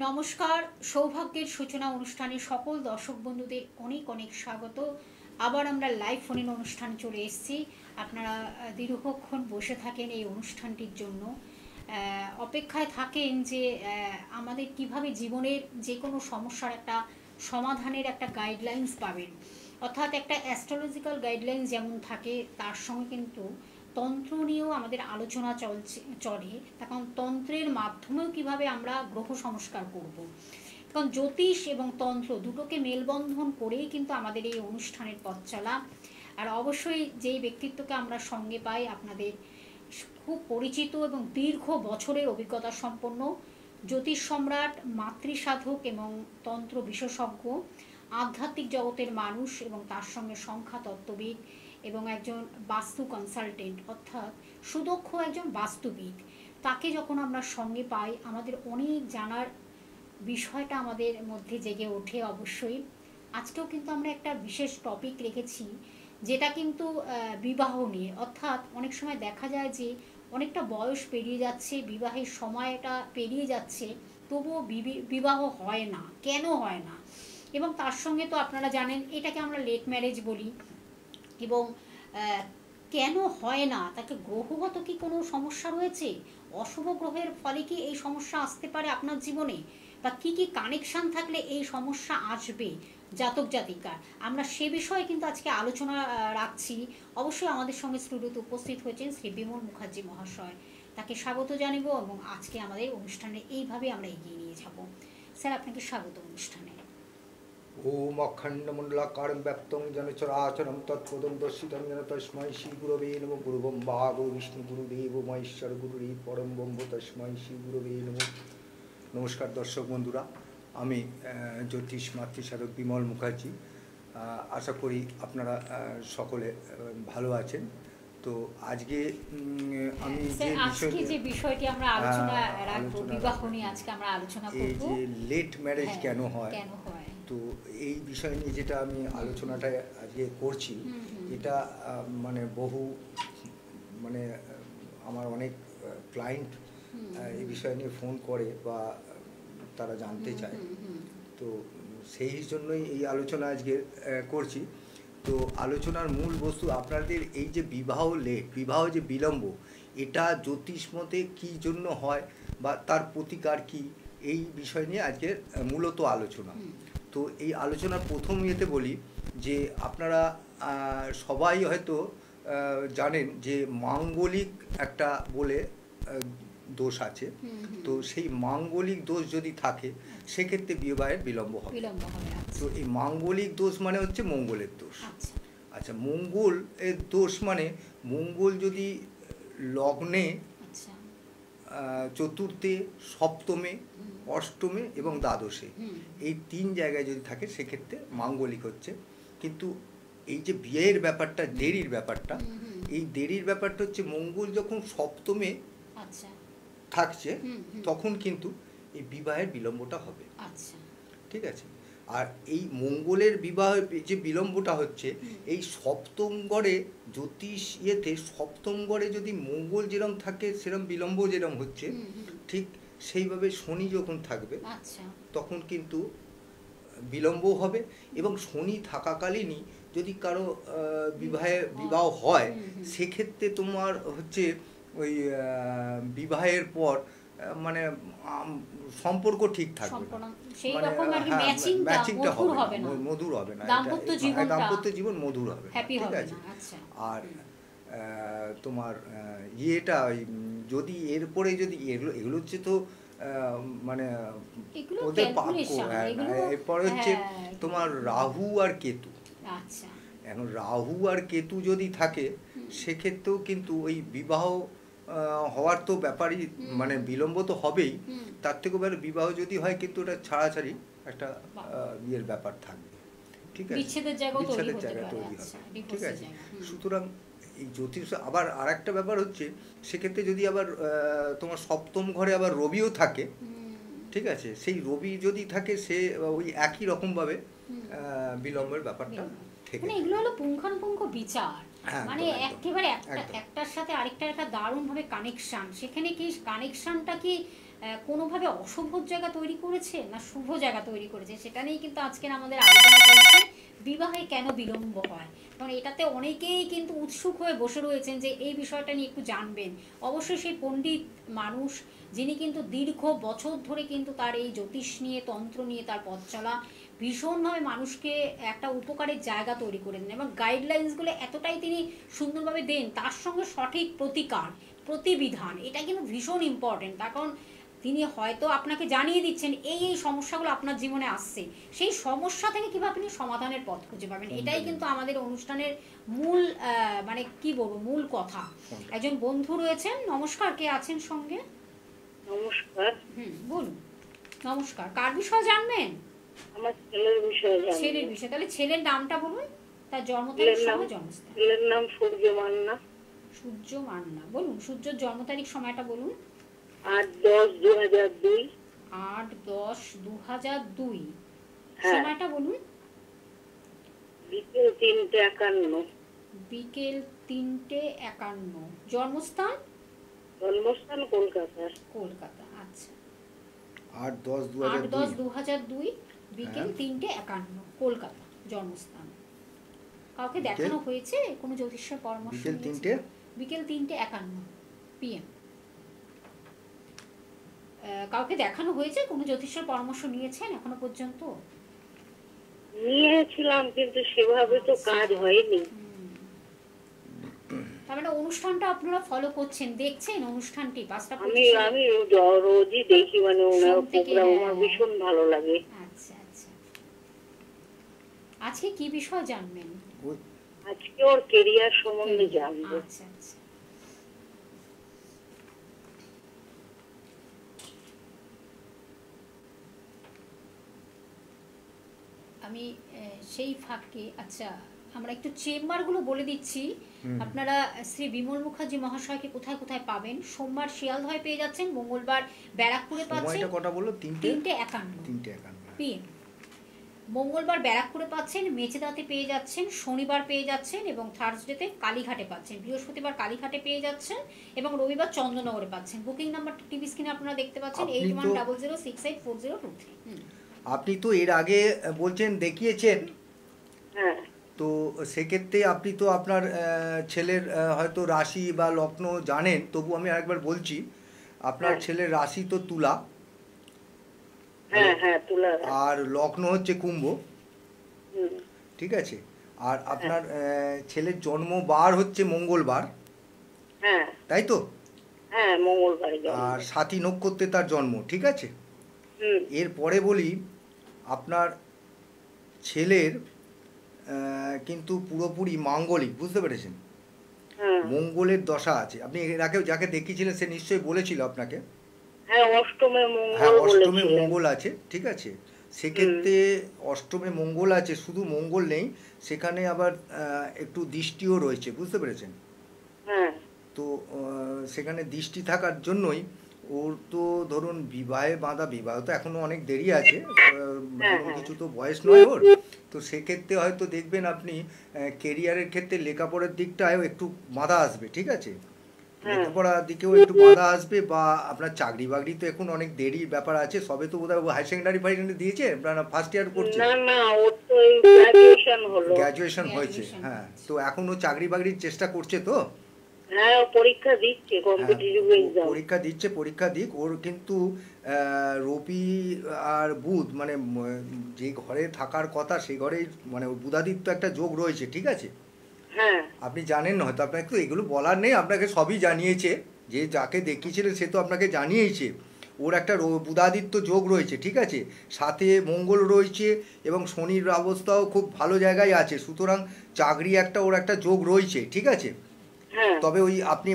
নমস্কার। সৌভাগ্যের সূচনা অনুষ্ঠানে সকল দর্শক বন্ধুদের অনেক অনেক স্বাগত। আবার আমরা লাইভ ফোন ইন অনুষ্ঠানে চলে এসেছি। আপনারা দীর্ঘক্ষণ বসে থাকেন এই অনুষ্ঠানটির জন্য, অপেক্ষায় থাকেন যে আমাদের কিভাবে জীবনের যে কোনো সমস্যার একটা সমাধানের একটা গাইডলাইন্স পাবেন। অর্থাৎ একটা অ্যাস্ট্রোলজিক্যাল গাইডলাইন্স যেমন থাকে, তার সঙ্গে কিন্তু তন্ত্র নিয়েও আমাদের আলোচনা চলে। কারণ তন্ত্রের মাধ্যমেও কিভাবে আমরা গ্রহ সংস্কার করব। কারণ জ্যোতিষ এবং তন্ত্র দুটোকে মেলবন্ধন করেই কিন্তু আমাদের এই অনুষ্ঠানের পথ চলা। আর অবশ্যই যেই ব্যক্তিত্বকে আমরা সঙ্গে পাই, আপনাদের খুব পরিচিত এবং দীর্ঘ বছরের অভিজ্ঞতা সম্পন্ন জ্যোতিষ সম্রাট, মাতৃসাধক এবং তন্ত্র বিশেষজ্ঞ, আধ্যাত্মিক জগতের মানুষ এবং তার সঙ্গে সংখ্যা তত্ত্ববিদ এবং একজন বাস্তু কনসালটেন্ট, অর্থাৎ সুদক্ষ একজন বাস্তুবিদ। তাকে যখন আমরা সঙ্গে পাই, আমাদের অনেক জানার বিষয়টা আমাদের মধ্যে জেগে ওঠে। অবশ্যই আজকেও কিন্তু আমরা একটা বিশেষ টপিক রেখেছি, যেটা কিন্তু বিবাহ নিয়ে। অর্থাৎ অনেক সময় দেখা যায় যে অনেকটা বয়স পেরিয়ে যাচ্ছে, বিবাহের সময়টা পেরিয়ে যাচ্ছে, তবুও বিবাহ হয় না। কেন হয় না? এবং তার সঙ্গে তো আপনারা জানেন এটাকে আমরা লেট ম্যারেজ বলি। এবং কেন হয় না, তাকে গ্রহগত কি কোনো সমস্যা রয়েছে? অশুভ গ্রহের ফলে কি এই সমস্যা আসতে পারে আপনার জীবনে? বা কি কি কানেকশান থাকলে এই সমস্যা আসবে জাতক জাতিকার? আমরা সে বিষয়ে কিন্তু আজকে আলোচনা রাখছি। অবশ্যই আমাদের সঙ্গে স্টুডিওতে উপস্থিত হয়েছেন শ্রী বিমল মুখার্জি মহাশয়। তাকে স্বাগত জানাব এবং আজকে আমাদের অনুষ্ঠানে এইভাবে আমরা এগিয়ে নিয়ে যাব। স্যার, আপনাকে স্বাগত অনুষ্ঠানে। ওম অখণ্ডমণ্ডলাকারং ব্যাপ্তং যেন চরাচরং তৎপদং দর্শিতং যেন তস্मै শ্রী গুরবে নমঃ। গুরু ব্রহ্মা গুরু বিষ্ণু গুরুদেব মহেশ্বর গুরুরি পরম ব্রহ্ম তস্मै শ্রী গুরবে নমঃ। নমস্কার দর্শক বন্ধুরা, আমি জ্যোতিষ মাতৃসাধক বিমল মুখার্জি। আশা করি আপনারা সকলে ভালো আছেন। তো আজকে আমি যে বিষয়টি আমরা আলোচনা রাখবো, বিবাহ নিয়ে আজকে আমরা আলোচনা করব। এই যে লেট ম্যারেজ কেন হয়, তো এই বিষয় নিয়ে যেটা আমি আলোচনাটা আজকে করছি, এটা মানে মানে আমার অনেক ক্লায়েন্ট এই বিষয় নিয়ে ফোন করে বা তারা জানতে চায়। তো সেই জন্যই এই আলোচনা আজকে করছি। তো আলোচনার মূল বস্তু, আপনাদের এই যে বিবাহ যে বিলম্ব, এটা জ্যোতিষ মতে কী জন্য হয় বা তার প্রতিকার কী, এই বিষয় নিয়ে আজকে মূলত আলোচনা। তো এই আলোচনার প্রথম ইয়েতে বলি যে আপনারা সবাই হয়তো জানেন যে মাঙ্গলিক একটা বলে দোষ আছে। তো সেই মাঙ্গলিক দোষ যদি থাকে, সেক্ষেত্রে বিবাহের বিলম্ব হবে। তো এই মাঙ্গলিক দোষ মানে হচ্ছে মঙ্গলের দোষ। আচ্ছা, মঙ্গল এর দোষ মানে মঙ্গল যদি লগ্নে চতুর্থে, সপ্তমে, অষ্টমে এবং দ্বাদশে, এই তিন জায়গায় যদি থাকে, সেক্ষেত্রে মাঙ্গলিক হচ্ছে। কিন্তু এই যে বিয়ের ব্যাপারটা, দেরির ব্যাপারটা, এই দেরির ব্যাপারটা হচ্ছে মঙ্গল যখন সপ্তমে থাকছে, তখন কিন্তু এই বিবাহের বিলম্বটা হবে। ঠিক আছে? আর এই মঙ্গলের বিবাহ যে বিলম্বটা হচ্ছে, এই সপ্তম ঘরে জ্যোতিষ ইয়েতে সপ্তম ঘরে যদি মঙ্গল যেরকম থাকে, সেরকম বিলম্ব যেরকম হচ্ছে, ঠিক সেইভাবে শনি যখন থাকবে, তখন কিন্তু বিলম্ব হবে। এবং শনি থাকাকালীনই যদি কারো বিবাহ হয়, সেক্ষেত্রে তোমার হচ্ছে ওই বিবাহের পর মানে সম্পর্ক ঠিক থাকবে না, মানে ম্যাচিংটা হবে না, মধুর হবে না, দাম্পত্য জীবন মধুর হবে, ঠিক আছে? আর তোমার ইয়েটা যদি এরপরে যদি এগুলো হচ্ছে তো মানে ওদের পাক্য। এরপরে হচ্ছে তোমার রাহু আর কেতু। এখন রাহু আর কেতু যদি থাকে, সেক্ষেত্রেও কিন্তু ওই বিবাহ হওয়ার তো ব্যাপারই, মানে বিলম্ব তো হবেই, তার থেকেও বেশি বিবাহ যদি হয়, কিন্তু ওটা ছাড়াছাড়ি একটা বিয়ের ব্যাপার থাকবে। ঠিক আছে? বিচ্ছেদের জায়গা তৈরি হবে। ঠিক আছে? সুতরাং এই জ্যোতিষ আবার আর একটা ব্যাপার হচ্ছে, সেক্ষেত্রে যদি আবার তোমার সপ্তম ঘরে আবার রবিও থাকে, ঠিক আছে, সেই রবি যদি থাকে, সে ওই একই রকমভাবে বিলম্বের ব্যাপারটা থেকে। এগুলো হলো পুঙ্খানুপুঙ্খ বিচার, মানে একেবারে একটার সাথে আরেকটার একটা দারুণভাবে কানেকশান। সেখানে কি কানেকশানটা কি কোনোভাবে অশুভ জায়গা তৈরি করেছে না শুভ জায়গা তৈরি করেছে, সেটা নিয়েই কিন্তু আজকের আমাদের আলোচনা চলছে। বিবাহে কেন বিলম্ব হয়, কারণ এটাতে অনেকেই কিন্তু উৎসুক হয়ে বসে রয়েছেন যে এই বিষয়টা নিয়ে একটু জানবেন। অবশ্যই সেই পণ্ডিত মানুষ যিনি কিন্তু দীর্ঘ বছর ধরে কিন্তু তার এই জ্যোতিষ নিয়ে, তন্ত্র নিয়ে তার পথ চলা, ভীষণভাবে মানুষকে একটা উপকারের জায়গা তৈরি করে দেন এবং গাইডলাইন্সগুলো এতটাই তিনি সুন্দরভাবে দেন, তার সঙ্গে সঠিক প্রতিকার, প্রতিবিধান, এটা কিন্তু ভীষণ ইম্পর্টেন্ট। তার কারণ তিনি হয়তো আপনাকে জানিয়ে দিচ্ছেন এই এই সমস্যাগুলো আপনার জীবনে আসছে, সেই সমস্যা থেকে কীভাবে আপনি সমাধানের পথ খুঁজে পাবেন, এটাই কিন্তু আমাদের অনুষ্ঠানের মূল মানে কি বলবো, মূল কথা। একজন বন্ধু রয়েছেন, নমস্কার, কে আছেন সঙ্গে? নমস্কার। বলুন। নমস্কার, কার বিষয়ে জানবেন? আমার ছেলের বিষয়ে জানবো। ছেলের বিষয়ে, তাহলে ছেলের নামটা বলুন, তার জন্ম তারিখ, সময়, জন্মস্থান। ছেলের নাম সূর্য মান্না। সূর্য মান্না, বলুন সূর্যর জন্ম তারিখ, সময়টা বলুন। 8/10/2002। 8/10/2002। হ্যাঁ। সময়টা বলুন। বিকেল 3:51। বিকেল 3:51। জন্মস্থান? জন্মস্থান কলকাতা। কলকাতা, আচ্ছা। 8/10/2002। 8/10/2002 বিকেল 3:51 কলকাতা জন্মস্থান। কাউকে দেখানো হয়েছে, কোনো জ্যোতিষের পরামর্শ? বিকেল 3টে, বিকেল 3:51 PM। কাউকে দেখানো হয়েছে, কোনো জ্যোতিষের পরামর্শ নিয়েছেন এখনো পর্যন্ত? নিয়েছিলাম কিন্তু সেভাবে তো কাজ হয়নি। তার মানে অনুষ্ঠানটা আপনারা ফলো করছেন, দেখছেন অনুষ্ঠানটি? আমি রোজই দেখি, মানে ওনার প্রোগ্রাম আমার ভীষণ ভালো লাগে। আচ্ছা আচ্ছা। আজকে কি বিষয় জানবেন? আজকে ওর কেরিয়ার সম্বন্ধে জানবো। আচ্ছা আচ্ছা। আমি সেই ফাঁকে, আচ্ছা আমরা একটু চেম্বারগুলো বলে দিচ্ছি। আপনারা শ্রী বিমল মুখার্জি মহাশয়কে কোথায় কোথায় পাবেন? সোমবার শিয়ালদহে পেয়ে যাচ্ছেন, মঙ্গলবার ব্যারাকপুরে পাচ্ছেন। সময়টা কটা বললো? 3:51 PM। মঙ্গলবার ব্যারাকপুরে পাচ্ছেন, মেচেদাতে পেয়ে যাচ্ছেন, শনিবার পেয়ে যাচ্ছেন এবং থার্সডেতে কালীঘাটে পাচ্ছেন, বৃহস্পতিবার কালীঘাটে পেয়ে যাচ্ছেন এবং রবিবার চন্দননগরে পাচ্ছেন। বুকিং নাম্বার টিভি স্ক্রিনে আপনারা দেখতে পাচ্ছেন, 8100684023। আপনি তো এর আগে বলছেন দেখিয়েছেন, হ্যাঁ। তো সেক্ষেত্রে আপনি তো আপনার ছেলের হয়তো রাশি বা লগ্ন জানেন, তবু আমি আরেকবার বলছি, আপনার ছেলের রাশি তো তুলা, হ্যাঁ হ্যাঁ তুলা, আর লগ্ন হচ্ছে কুম্ভ, ঠিক আছে? আর আপনার ছেলের জন্মবার হচ্ছে মঙ্গলবার, হ্যাঁ তাই তো? হ্যাঁ মঙ্গলবার। আর সাথী নক্ষত্রে তার জন্ম, ঠিক আছে? এরপরে বলি, আপনার ছেলের কিন্তু পুরোপুরি মাঙ্গলিক, বুঝতে পেরেছেন? মঙ্গলের দশা আছে। আপনি এর আগে যাকে দেখিয়েছিলেন সে নিশ্চয়ই বলেছিল আপনাকে। হ্যাঁ, অষ্টমে মঙ্গল আছে, ঠিক আছে? সেক্ষেত্রে অষ্টমে মঙ্গল আছে, শুধু মঙ্গল নেই, সেখানে আবার একটু দৃষ্টিও রয়েছে, বুঝতে পেরেছেন? তো সেখানে দৃষ্টি থাকার জন্যই ওর তো ধরুন বিবাহে বাঁধা, বিবাহ তো এখনো অনেক দেরি আছে, কিছু তো বয়স নয় ওর। তো সেক্ষেত্রে হয়তো দেখবেন আপনি কেরিয়ারের ক্ষেত্রে লেখাপড়ার দিকটাও একটু বাধা আসবে, ঠিক আছে? লেখাপড়ার দিকেও একটু বাধা আসবে, বা আপনার চাকরি বাকরি তো এখন অনেক দেরির ব্যাপার আছে, সবে তো বোধহয় হায়ার সেকেন্ডারি দিয়েছে, ফার্স্ট ইয়ার করছে, গ্র্যাজুয়েশন হয়েছে। হ্যাঁ, তো এখন ও চাকরি বাকরির চেষ্টা করছে তো। হ্যাঁ, পরীক্ষা দিচ্ছে, কম্পিটিটিভ এক্সাম পরীক্ষা দিক। ওর কিন্তু রবি আর বুধ, মানে যে ঘরে থাকার কথা সেই ঘরেই, মানে ওর বুধাদিত্য একটা যোগ রয়েছে, ঠিক আছে? হ্যাঁ, আপনি জানেন না হয়তো, আপনাকে তো এগুলো বলার নেই, আপনাকে সবই জানিয়েছে, যে যাকে দেখিয়েছিলেন সে তো আপনাকে জানিয়েইছে। ওর একটা বুধাদিত্য যোগ রয়েছে, ঠিক আছে? সাথে মঙ্গল রয়েছে এবং শনির অবস্থাও খুব ভালো জায়গায় আছে, সুতরাং চাকরি একটা ওর একটা যোগ রয়েছে, ঠিক আছে? তবে ওই আপনি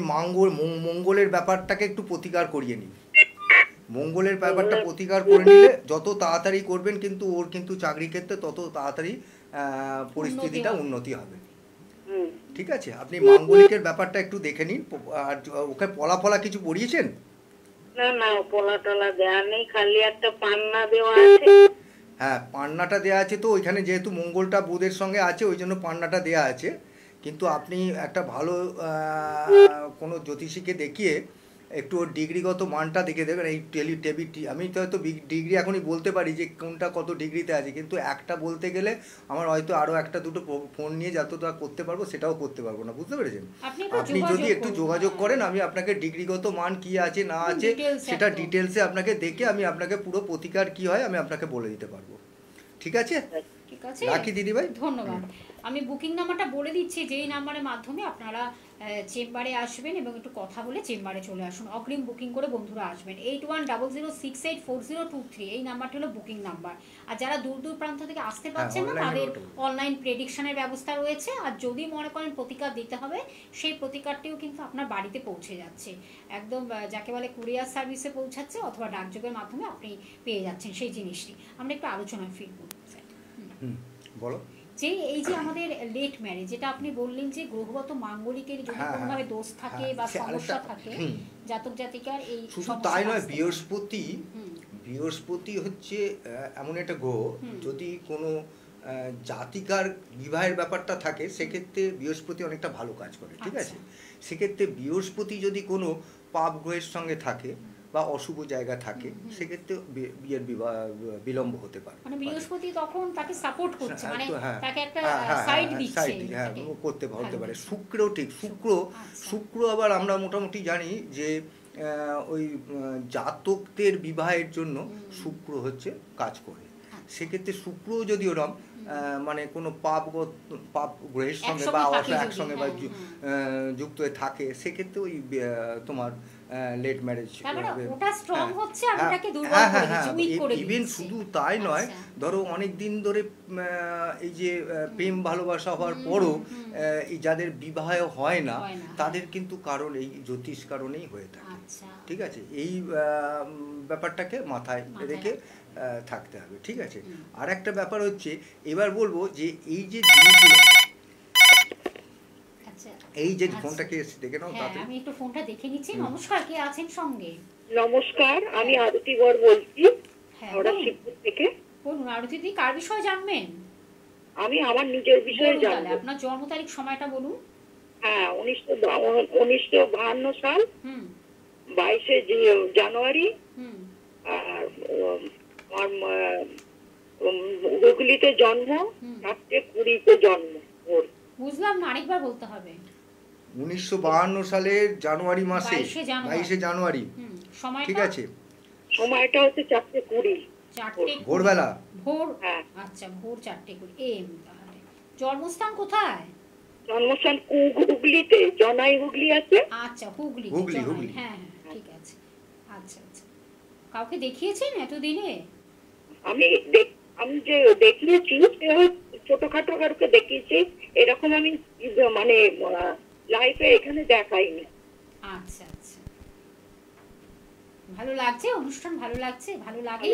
মঙ্গলের ব্যাপারটাকে একটু প্রতিকার করিয়ে নিন। মঙ্গলের ব্যাপারটা প্রতিকার করে নিলে যত তাড়াতাড়ি করবেন, কিন্তু ওর কিন্তু চাকরি ক্ষেত্রে তত তাড়াতাড়ি পরিস্থিতিটা উন্নতি হবে, ঠিক আছে? আপনি মাঙ্গলিকের ব্যাপারটা একটু দেখে নিন। আর ওকে পলা কিছু পড়িয়েছেন? না, পলা টলা দেয়া নেই, খালি একটা পান্না দেওয়া আছে। হ্যাঁ, পান্নাটা দেওয়া আছে, তো ওইখানে যেহেতু মঙ্গলটা বুধের সঙ্গে আছে ওই জন্য পান্নাটা দেওয়া আছে। কিন্তু আপনি একটা ভালো কোনো জ্যোতিষীকে দেখিয়ে একটু ওর ডিগ্রিগত মানটা দেখে দেবেন। এই আমি তো হয়তো ডিগ্রি এখনই বলতে পারি যে কোনটা কত ডিগ্রিতে আছে, কিন্তু একটা বলতে গেলে আমার হয়তো আরও একটা দুটো ফোন নিয়ে যতটা করতে পারবো সেটাও করতে পারবো না, বুঝতে পেরেছেন? আপনি যদি একটু যোগাযোগ করেন, আমি আপনাকে ডিগ্রিগত মান কি আছে না আছে সেটা ডিটেলসে আপনাকে দেখে আমি আপনাকে পুরো প্রতিকার কি হয় আমি আপনাকে বলে দিতে পারবো। ঠিক আছে, ঠিক আছে, রাখি দিদিভাই, ধন্যবাদ। আমি বুকিং নাম্বারটা বলে দিচ্ছি, যেই নাম্বারের মাধ্যমে আপনারা চেম্বারে আসবেন এবং একটু কথা বলে চেম্বারে চলে আসুন। অগ্রিম বুকিং করে বন্ধুরা আসবেন। 8100684023 এই নাম্বারটা হলো বুকিং নাম্বার। আর যারা দূর দূর প্রান্ত থেকে আসতে পারছেন না, তাদের অনলাইন প্রেডিকশনের ব্যবস্থা রয়েছে। আর যদি মনে করেন প্রতিকার দিতে হবে, সেই প্রতিকারটিও কিন্তু আপনার বাড়িতে পৌঁছে যাচ্ছে, একদম যাকে বলে কুরিয়ার সার্ভিসে পৌঁছাচ্ছে, অথবা ডাকযোগের মাধ্যমে আপনি পেয়ে যাচ্ছেন সেই জিনিসটি। আমরা একটু আলোচনায় ফিরব। বলো। যে এই যে আমাদের লেট ম্যারেজ, যেটা আপনি বললেন যে গ্রহগত মাঙ্গলিকের যদি কোনোভাবে দোষ থাকে বা সমস্যা থাকে জাতক জাতিকার, এই শুধু তাই নয়, বৃহস্পতি হচ্ছে এমন একটা গ্রহ, যদি কোনো জাতিকার বিবাহের ব্যাপারটা থাকে সেক্ষেত্রে বৃহস্পতি অনেকটা ভালো কাজ করে, ঠিক আছে? সেক্ষেত্রে বৃহস্পতি যদি কোনো পাপ গ্রহের সঙ্গে থাকে বা অশুভ জায়গা থাকে, সেক্ষেত্রে বিয়ের বিলম্ব হতে পারে। মানে বৃহস্পতি তখন তাকে সাপোর্ট করছে, মানে তাকে একটা সাইড দিচ্ছে, হ্যাঁ, করতে হতে পারে। শুক্রও ঠিক, শুক্র আবার আমরা মোটামুটি জানি যে ওই জাতকদের বিবাহের জন্য শুক্র হচ্ছে কাজ করে। সেক্ষেত্রে শুক্র যদি ওরম মানে কোনো পাপ গ্রহের সঙ্গে বা একসঙ্গে বা যুক্ত হয়ে থাকে, সেক্ষেত্রে ওই তোমার লেট ম্যারেজ ইভেন শুধু তাই নয়, ধরো অনেক দিন ধরে এই যে প্রেম ভালোবাসা হওয়ার পরও এই যাদের বিবাহ হয় না, তাদের কিন্তু কারণ এই জ্যোতিষ কারণেই হয়ে থাকে, ঠিক আছে? এই ব্যাপারটাকে মাথায় রেখে থাকতে হবে, ঠিক আছে? আর একটা ব্যাপার হচ্ছে, এবার বলবো যে এই যে জিনিসগুলো, এই যে ফোনটাকে দেখে নাও, আমি একটু ফোনটা দেখে নিচ্ছি। নমস্কার, কে আছেন সঙ্গে? নমস্কার, আমি আরতি বর বলছি, শিবপুর থেকে। বলুন আরতি দি, কার বিষয়ে জানবেন? আমি আমার নিজের বিষয়ে জানবো। আপনার জন্ম তারিখ, সময়টা বলুন। হ্যাঁ, 1952 সাল 22শে জানুয়ারি। আর হুগলিতে জন্ম, 4:20 জন্ম। বুঝলাম না, আরেকবার বলতে হবে। 1952 সালের জানুয়ারি মাসে 22শে জানুয়ারি, ঠিক আছে? সময়টা হচ্ছে 4:20 ভোরবেলা। ভোর, আচ্ছা, ভোর 4:20 AM। তাহলে জন্মস্থান কোথায়? জন্মস্থান হুগলিতে, জনাই হুগলি আছে। আচ্ছা, হুগলি। হ্যাঁ, ঠিক আছে। আচ্ছা আচ্ছা, কাউকে দেখিয়েছেন এতদিনে? আমি যে দেখিয়েছি, ছোটখাটো কাউকে দেখিয়েছি, এরকম আমি মানে লাইফে এখানে দেখাইনি। আচ্ছা আচ্ছা, ভালো লাগছে অনুষ্ঠান, ভালো লাগছে, ভালো লাগে।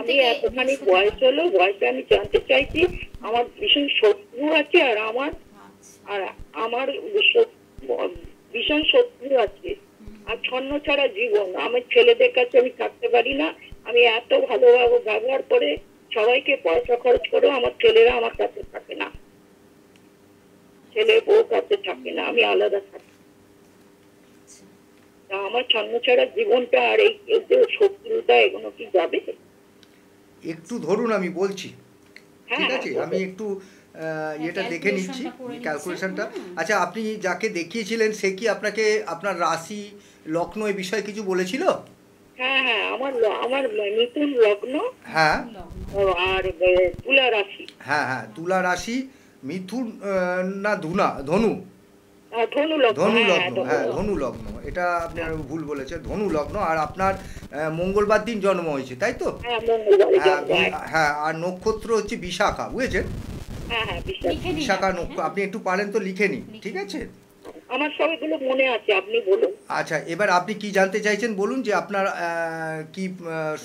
আমি এতখানি বয়স হলো, বয়সে আমি জানতে চাইছি, আমার ভীষণ শত্রু আছে, আর আমার ভীষণ শত্রু আছে, আর ছন্ন ছাড়া জীবন। আমার ছেলেদের কাছে আমি থাকতে পারি না। আমি এত ভালোভাবে ব্যবহার করে সবাইকে পয়সা খরচ করেও আমার ছেলেরা আমার কাছে থাকে না, ছেলে বউ কাছে থাকে না, আমি আলাদা থাকি। আমার ছন্ন ছাড়া জীবনটা আর এই শত্রুতা, এগুলো কি যাবে? একটু ধরুন, আমি বলছি, ঠিক আছে? আমি একটু এটা দেখে নিচ্ছি, ক্যালকুলেশনটা। আচ্ছা, আপনি যাকে দেখিয়েছিলেন সে কি আপনাকে আপনার রাশি লগ্ন এই বিষয়ে কিছু বলেছিল? হ্যাঁ, আমার মিথুন লগ্ন, হ্যাঁ, আর তুলা রাশি। হ্যাঁ, তুলা রাশি, মিথুন না ধনু লগ্ন, হ্যাঁ, ধনু লগ্ন। এটা আপনি ভুল বলেছেন, ধনু লগ্ন। আর আপনার মঙ্গলবার দিন জন্ম হয়েছে, তাই তো? হ্যাঁ, আর নক্ষত্র হচ্ছে বিশাখা, বুঝেছেন? বিশাখা নক্ষত্র। আপনি একটু পারেন তো লিখে নিন, ঠিক আছে? আমার সবগুলো মনে আছে, আপনি বলুন। আচ্ছা, এবার আপনি কি জানতে চাইছেন বলুন, যে আপনার কি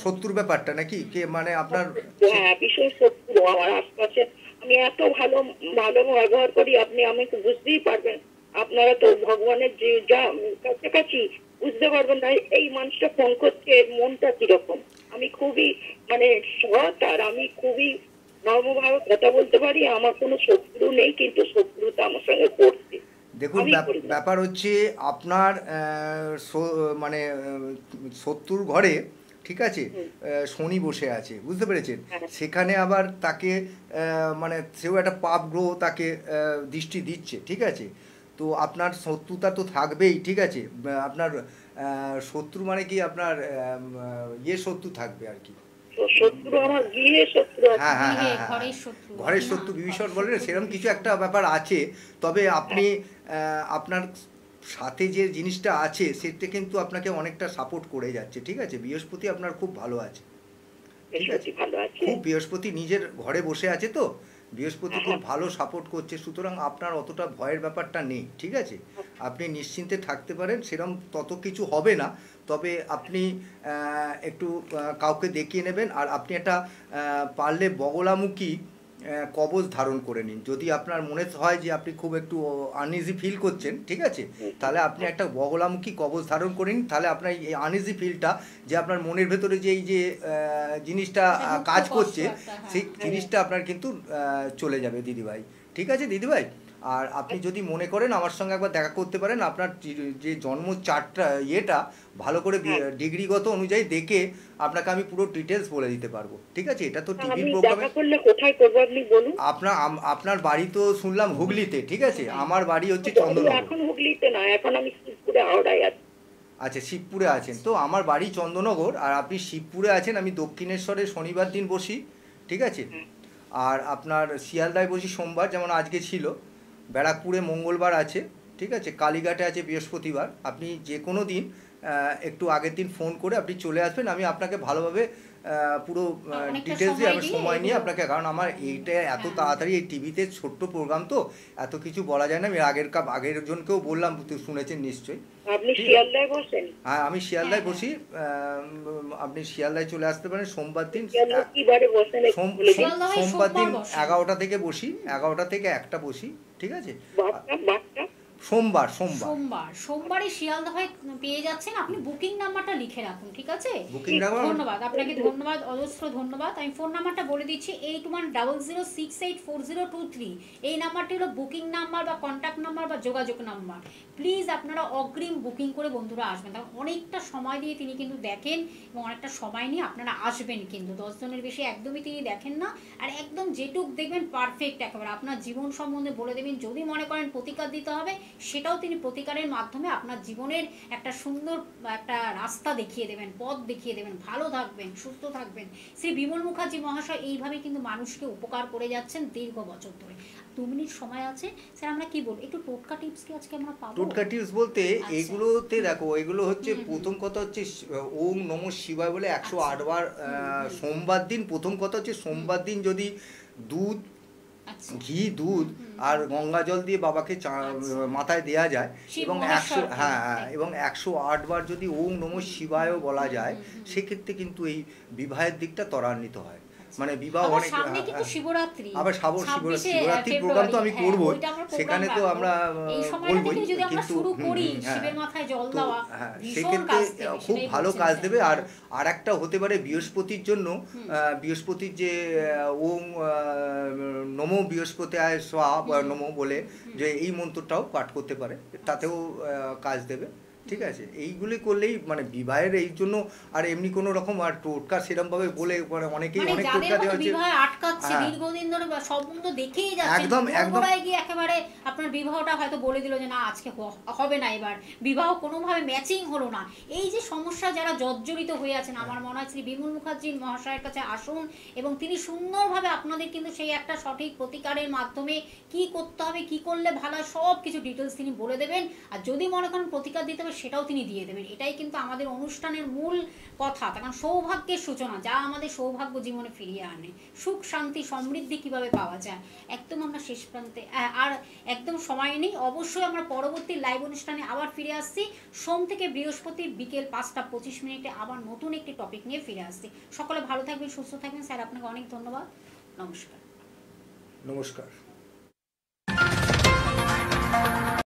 শত্রুর ব্যাপারটা নাকি, কে মানে আপনার? হ্যাঁ, ভীষণ শত্রু আমার আশপাশে। আমি এত ভালো ব্যবহার করি, আপনি আমাকে বুঝতেই পারবেন। আপনারা তো ভগবানের যে যা কাছাকাছি, বুঝতে পারবেন না এই মানুষটা ফোন করছে, এর মনটা কিরকম। আমি খুবই মানে সৎ, আর আমি খুবই নর্মভাবে কথা বলতে পারি। আমার কোনো শত্রু নেই, কিন্তু শত্রুতা আমার সঙ্গে করছে। দেখুন আমি করি না। ব্যাপার হচ্ছে আপনার মানে শত্রুর ঘরে, ঠিক আছে, হুম, শনি বসে আছে, বুঝতে পেরেছেন? হ্যাঁ, সেখানে আবার তাকে মানে সেও একটা পাপ গ্রহ তাকে দৃষ্টি দিচ্ছে, ঠিক আছে? তো আপনার শত্রুতা তো থাকবেই, ঠিক আছে? আপনার শত্রু মানে কি আপনার ইয়ে শত্রু থাকবে আর কি। শত্রু আমার গৃহে শত্রু আছে। হ্যাঁ হ্যাঁ গৃহে হ্যাঁ হ্যাঁ হ্যাঁ। ঘরের শত্রু ঘরের আছে না, শত্রু বিভীষণ বলে না, শত্রু সেরকম কিছু বিভীষণ। একটা ব্যাপার আছে। তবে আপনি আপনার সাথে যে জিনিসটা আছে সেটা কিন্তু আপনাকে অনেকটা সাপোর্ট করে যাচ্ছে, ঠিক আছে? বৃহস্পতি আপনার খুব ভালো আছে, ঠিক আছে? বৃহস্পতি ভালো আছে। খুব বৃহস্পতি নিজের ঘরে বসে আছে তো, বৃহস্পতি হ্যাঁ, খুব হ্যাঁ, ভালো সাপোর্ট করছে, সুতরাং আপনার অতটা ভয়ের ব্যাপারটা নেই, ঠিক আছে? আপনি নিশ্চিন্তে থাকতে পারেন, সেরকম তত কিছু হবে না। তবে আপনি একটু কাউকে দেখিয়ে নেবেন, আর আপনি একটা পারলে বগলামুখী কবচ ধারণ করে নিন। যদি আপনার মনে হয় যে আপনি খুব একটু আনইজি ফিল করছেন, ঠিক আছে, তাহলে আপনি একটা বগলামুখী কবচ ধারণ করে নিন। তাহলে আপনার এই আনইজি ফিলটা, যে আপনার মনের ভেতরে যে এই যে জিনিসটা একটা দুঃখ কাজ কষ্ট করছে, একটা, হ্যাঁ। সেই জিনিসটা আপনার কিন্তু চলে যাবে দিদিভাই, ঠিক আছে দিদিভাই? আর আপনি যদি মনে করেন আমার সঙ্গে একবার দেখা করতে পারেন, আপনার যে জন্ম চার্টটা ইয়েটা ভালো করে হ্যাঁ। ডিগ্রিগত অনুযায়ী দেখে আপনাকে আমি পুরো ডিটেলস বলে দিতে পারবো, ঠিক আছে? এটা তো টিভি আমি প্রোগ্রামে। দেখা করলে কোথায় করবো আপনি বলুন? আপনার বাড়ি তো শুনলাম হুগলিতে, ঠিক আছে? আমার বাড়ি হচ্ছে আমি চন্দননগর। এখন হুগলিতে না, এখন আমি শিবপুরে হাওড়ায় আছি। আচ্ছা, শিবপুরে আছেন তো? আমার বাড়ি চন্দননগর, আর আপনি শিবপুরে আছেন। আমি দক্ষিণেশ্বরে শনিবার দিন বসি, ঠিক আছে? হ্যাঁ, আর আপনার শিয়ালদায় বসি সোমবার, যেমন আজকে ছিল। ব্যারাকপুরে মঙ্গলবার আছে, ঠিক আছে? কালীঘাটে আছে বৃহস্পতিবার। আপনি যে কোনো দিন একটু আগের দিন ফোন করে আপনি চলে আসবেন, আমি আপনাকে ভালোভাবে পুরো অনেকটা ডিটেলস দিয়ে সময় আমি দিয়ে সময় নিয়ে এগুলো- আপনাকে, কারণ আমার এইটা এত হ্যাঁ। তাড়াতাড়ি এই টিভিতে ছোট্ট প্রোগ্রাম তো এত কিছু বলা যায় না। আমি আগের জনকেও বললাম, তুই শুনেছেন নিশ্চয়ই। আপনি ঠিক আছে। শিয়ালদায় বসেন? হ্যাঁ, আমি শিয়ালদায় হ্যাঁ, বসি। আপনি শিয়ালদায় চলে আসতে পারেন সোমবার দিন। শিয়ালদা কি বারে বসেন একটু বলে দিন। শিয়ালদায় সোমবার দিন সোমবার বসে। 11টা থেকে বসি, 11টা থেকে 1টা বসি, ঠিক আছে? বারটা সোমবার। সোমবারে শিয়ালদায় পেয়ে যাচ্ছেন। আপনি বুকিং নাম্বারটা লিখে রাখুন, ঠিক আছে? Booking number. ধন্যবাদ আপনাকে, ধন্যবাদ, অজস্র ধন্যবাদ। আমি ফোন নাম্বারটা বলে দিচ্ছি, 8100684023। এই নাম্বারটি হলো বুকিং নাম্বার বা কন্ট্যাক্ট নাম্বার বা যোগাযোগ নাম্বার। প্লিজ আপনারা অগ্রিম বুকিং করে বন্ধুরা আসবেন, কারণ অনেকটা সময় দিয়ে তিনি কিন্তু দেখেন এবং অনেকটা সময় নিয়ে আপনারা আসবেন। কিন্তু 10 জনের বেশি একদমই তিনি দেখেন না, আর একদম যেটুক দেখবেন পারফেক্ট একেবারে আপনার জীবন সম্বন্ধে বলে দেবেন। যদি মনে করেন প্রতিকার দিতে হবে, সেটাও তিনি প্রতিকারের মাধ্যমে আপনার জীবনের একটা সুন্দর একটা রাস্তা দেখিয়ে দেবেন, পথ দেখিয়ে দেবেন। ভালো থাকবেন, সুস্থ থাকবেন। শ্রী বিমল মুখার্জি মহাশয় এইভাবে কিন্তু মানুষকে উপকার করে যাচ্ছেন দীর্ঘ বছর ধরে। 2 মিনিট সময় আছে স্যার, আমরা কি বলবো, একটু টোটকা টিপস কি আজকে আমরা পাবো? টোটকা টিপস বলতে আচ্ছা। এগুলোতে দেখো, এগুলো হচ্ছে প্রথম কথা হচ্ছে ওম নমঃ শিবায় বলে 108 বার সোমবার দিন। প্রথম কথা হচ্ছে সোমবার দিন যদি দুধ, আচ্ছা। ঘি, দুধ আর গঙ্গা জল দিয়ে বাবাকে মাথায় দেয়া যায়, শিব এবং মহেশ্বর, এবং 108 বার যদি ওম নমঃ শিবায়ও বলা যায়, সেক্ষেত্রে কিন্তু এই বিবাহের দিকটা ত্বরান্বিত হয়। মানে বিবাহ আবার অনেক সামনে কিন্তু শিবরাত্রি, আবার 26শে শিবরাত্রির প্রোগ্রাম তো আমি ফেব্রুয়ারি, করবো, ওইটা আমরা program সেখানে তো রাখবো। আমরা এই সময়টা বলবোই, থেকে যদি আমরা কিন্তু শুরু করি হ্যাঁ। শিবের মাথায় জল তো দেওয়া, হ্যাঁ, ভীষণ সেক্ষেত্রে কাজ দেবে, খুব সেটাই ভালো বলছেন কাজ স্যার। দেবে। আর একটা হতে পারে বৃহস্পতির জন্য, বৃহস্পতির যে ওম নমো বৃহস্পতিয়ায় স্বাহা নমো বলে যে এই মন্ত্রটাও পাঠ করতে পারে, তাতেও কাজ দেবে, ঠিক আছে? এইগুলি করলেই মানে বিবাহের এই জন্য। আর এমনি কোনো রকম আর টোটকা সেরকম ভাবে বলে অনেকেই মানে অনেক যাদের টোটকা দেওয়া হচ্ছে। বিবাহ আটকাচ্ছে হ্যাঁ। দীর্ঘদিন ধরে বা সম্বন্ধ দেখেই যাচ্ছে, একদম। গিয়ে একেবারে আপনার বিবাহটা হয়তো বলে দিল যে না আজকে হবে না, এবার বিবাহ কোনোভাবে ম্যাচিং হলো না। এই যে সমস্যা যারা জর্জরিত হয়ে আছেন, আমার মনে হয় শ্রী বিমল মুখার্জি মহাশয়ের কাছে আসুন, এবং তিনি সুন্দরভাবে আপনাদের কিন্তু সেই একটা সঠিক প্রতিকারের মাধ্যমে কি করতে হবে, কি করলে ভালো হয়, সব কিছু ডিটেলস তিনি বলে দেবেন। আর যদি মনে করেন প্রতিকার দিতে হবে, সেটাও তিনি দিয়ে দেবেন। এটাই কিন্তু আমাদের অনুষ্ঠানের মূল কথা, কারণ সৌভাগ্যের সূচনা, যা আমাদের সৌভাগ্য জীবনে ফিরিয়ে আনে, সুখ শান্তি সমৃদ্ধি কিভাবে পাওয়া যায়। একদম আমরা শেষ প্রান্তে, আর একদম সময় নেই। অবশ্যই আমরা পরবর্তী লাইভ অনুষ্ঠানে আবার ফিরে আসছি। সোম থেকে বৃহস্পতি বিকেল 5টা 25 আবার নতুন একটি টপিক নিয়ে ফিরে আসছি। সকলে ভালো থাকবেন, সুস্থ থাকবেন। স্যার আপনাকে অনেক ধন্যবাদ। নমস্কার। নমস্কার।